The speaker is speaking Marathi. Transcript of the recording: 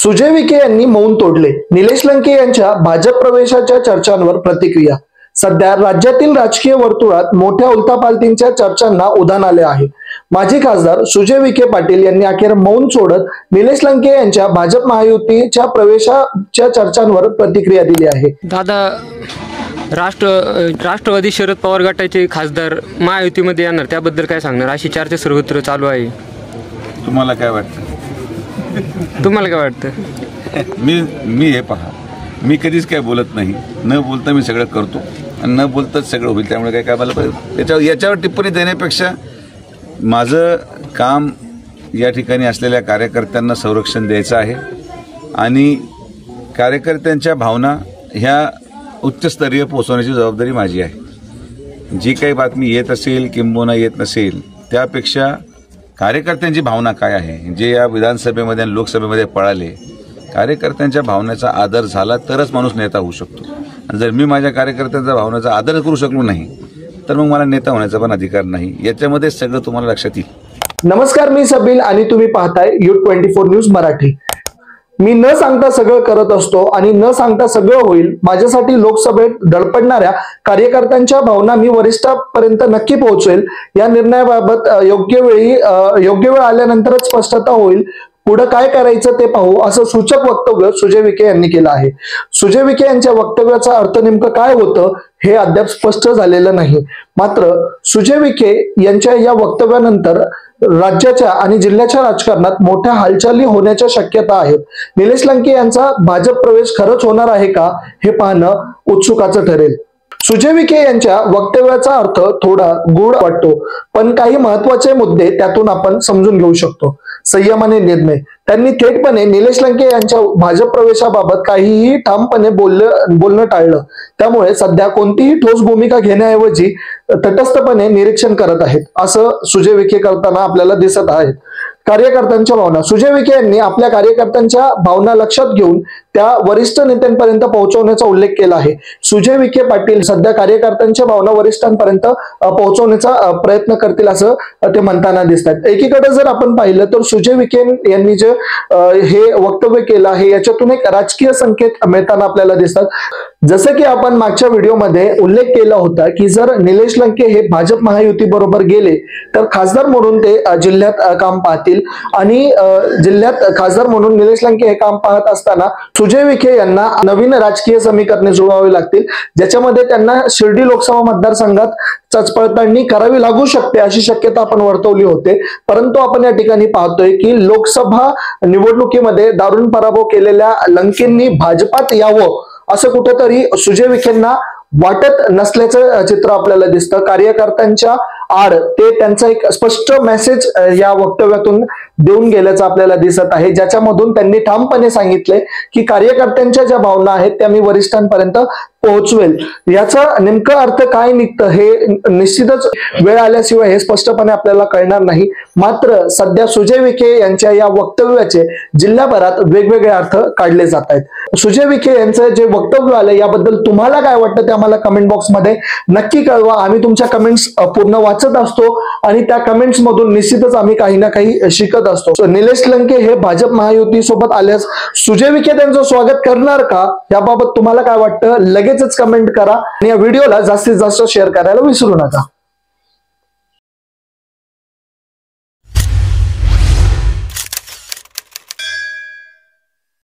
सुजय विखे यांनी मौन तोडले. निलेश लंके यांच्या भाजप प्रवेशाच्या चर्चांवर प्रतिक्रिया. सध्या राज्यातील राजकीय वर्तुळात मोठ्या उलथापालथींच्या चर्चांना उधाण आले आहे. माजी खासदार सुजय विखे पाटील यांनी अखेर मौन सोडत निलेश लंके यांच्या भाजप महायुतीच्या प्रवेशाच्या चर्चांवर प्रतिक्रिया दिली आहे. दादा, राष्ट्रवादी शरद पवार गटाचे खासदार महायुतीमध्ये येणार, त्याबद्दल काय सांगणार? अशी चर्चा सर्वत्र चालू आहे. तुम्हाला काय वाटतं? मी हे पहा, मी कधीच काय बोलत नाही. न बोलता मी सगळं करतो आणि न बोलताच सगळं होईल. त्यामुळे काय मला याच्यावर टिप्पणी देण्यापेक्षा माझं काम या ठिकाणी असलेल्या कार्यकर्त्यांना संरक्षण द्यायचं आहे आणि कार्यकर्त्यांच्या भावना ह्या उच्चस्तरीय पोहोचवण्याची जबाबदारी माझी आहे. जी काही बातमी येत असेल किंबहुना येत नसेल, त्यापेक्षा कार्यकर्त्यांची भावना काय आहे, जे या विधानसभेमध्ये आणि लोकसभेमध्ये पळाले, कार्यकर्त्यांच्या भावनेचा आदर झाला तरच माणूस नेता होऊ शकतो. आणि जर मी माझ्या कार्यकर्त्यांच्या भावनेचा आदर करू शकलो नाही तर मग मला नेता होण्याचा पण अधिकार नाही. याच्यामध्ये सगळं तुम्हाला लक्षात येईल. नमस्कार, मी सबील आणि तुम्ही पाहताय U24 न्यूज मराठी. मी न सांगता सगळं करत असतो आणि न सांगता सगळं होईल. माझ्यासाठी लोकसभेत धडपडणाऱ्या कार्यकर्त्यांच्या भावना मी वरिष्ठांपर्यंत नक्की पोहोचवेल. या निर्णयाबाबत योग्य वेळ आल्यानंतरच स्पष्टता होईल. पुढे काय करायचं ते पाहू, असं सूचक वक्तव्य सुजय विखे यांनी केलं आहे. सुजय विखे यांच्या वक्तव्याचा अर्थ नेमकं काय होतं हे अद्याप स्पष्ट झालेलं नाही. मात्र सुजय विखे यांच्या या वक्तव्यानंतर राज्याच्या आणि जिल्ह्याच्या राजकारणात मोठ्या हालचाली होण्याच्या शक्यता आहेत. निलेश लंके यांचा भाजप प्रवेश खरंच होणार आहे का हे पाहणं उत्सुकाचं ठरेल. सुजय विखे यांच्या वक्तव्याचा अर्थ थोडा गूढ वाटतो, पण काही महत्वाचे मुद्दे त्यातून आपण समजून घेऊ शकतो. संयमाने निर्णय. त्यांनी थेटपणे निलेश लंके यांच्या भाजप प्रवेशाबाबत काहीही ठामपणे बोलणं टाळलं. त्यामुळे सध्या कोणतीही ठोस भूमिका घेण्याऐवजी तटस्थपणे निरीक्षण करत आहेत, असं सुजय विखे करताना आपल्याला दिसत आहे. कार्यकर्त्यांच्या भावना. सुजय विखे यांनी आपल्या कार्यकर्त्यांच्या भावना लक्षात घेऊन त्या वरिष्ठ नेत्यांपर्यंत पोहोचवण्याचा उल्लेख केला आहे. सुजय विखे पाटील सध्या कार्यकर्त्यांच्या भावना वरिष्ठांपर्यंत पोहोचवण्याचा प्रयत्न करतील असं ते म्हणताना दिसतात. एकीकडे जर आपण पाहिलं तर सुजय विखे यांनी जे हे वक्तव्य केलं आहे याच्यातून एक राजकीय संकेत मिळताना आपल्याला दिसतात. जसं की आपण मागच्या व्हिडिओमध्ये उल्लेख केला होता की जर निलेश लंके हे भाजप महायुती बरोबर गेले तर खासदार म्हणून ते जिल्ह्यात काम पाहतील आणि जिल्ह्यात खासदार म्हणून निलेश लंके हे काम पाहत असताना सुजय विखे यांना नवीन राजकीय समीकरणे जुळवावी लागतील, ज्याच्यामध्ये त्यांना शिर्डी लोकसभा मतदारसंघात चचपडताळणी करावी लागू शकते अशी शक्यता आपण वर्तवली होते. परंतु आपण या ठिकाणी पाहतोय की लोकसभा निवडणुकीमध्ये दारुण पराभव केलेल्या लंकेंनी भाजपात यावं असं कुठेतरी सुजय विखेंना वाटत नसल्याचं चित्र आपल्याला दिसतं. कार्यकर्त्यांच्या आड ते त्यांचा एक स्पष्ट मेसेज या वक्तव्यातून देऊन गेल्याचं आपल्याला दिसत आहे, ज्याच्यामधून त्यांनी ठामपणे सांगितले की कार्यकर्त्यांच्या ज्या भावना आहेत त्या मी वरिष्ठांपर्यंत पोहोचवेल. याचा नेमका अर्थ काय निघतं हे निश्चितच वेळ आल्याशिवाय हे स्पष्टपणे आपल्याला कळणार नाही. मात्र सध्या सुजय विखे यांच्या या वक्तव्याचे जिल्ह्याभरात वेगवेगळे अर्थ काढले जात आहेत. सुजय विखे यांचं जे वक्तव्य आलं याबद्दल तुम्हाला काय वाटतं ते आम्हाला कमेंट बॉक्समध्ये नक्की कळवा. आम्ही तुमच्या कमेंट्स पूर्ण वाचत असतो आणि त्या कमेंट्स मधून निश्चितच आम्ही काही ना काही शिकत असतो. निलेश लंके हे भाजप महायुती सोबत आल्यास सुजय विखे त्यांचं स्वागत करणार का याबाबत तुम्हाला काय वाटतं लगेचच कमेंट करा आणि या व्हिडिओला जास्तीत जास्त शेअर करायला विसरू नका.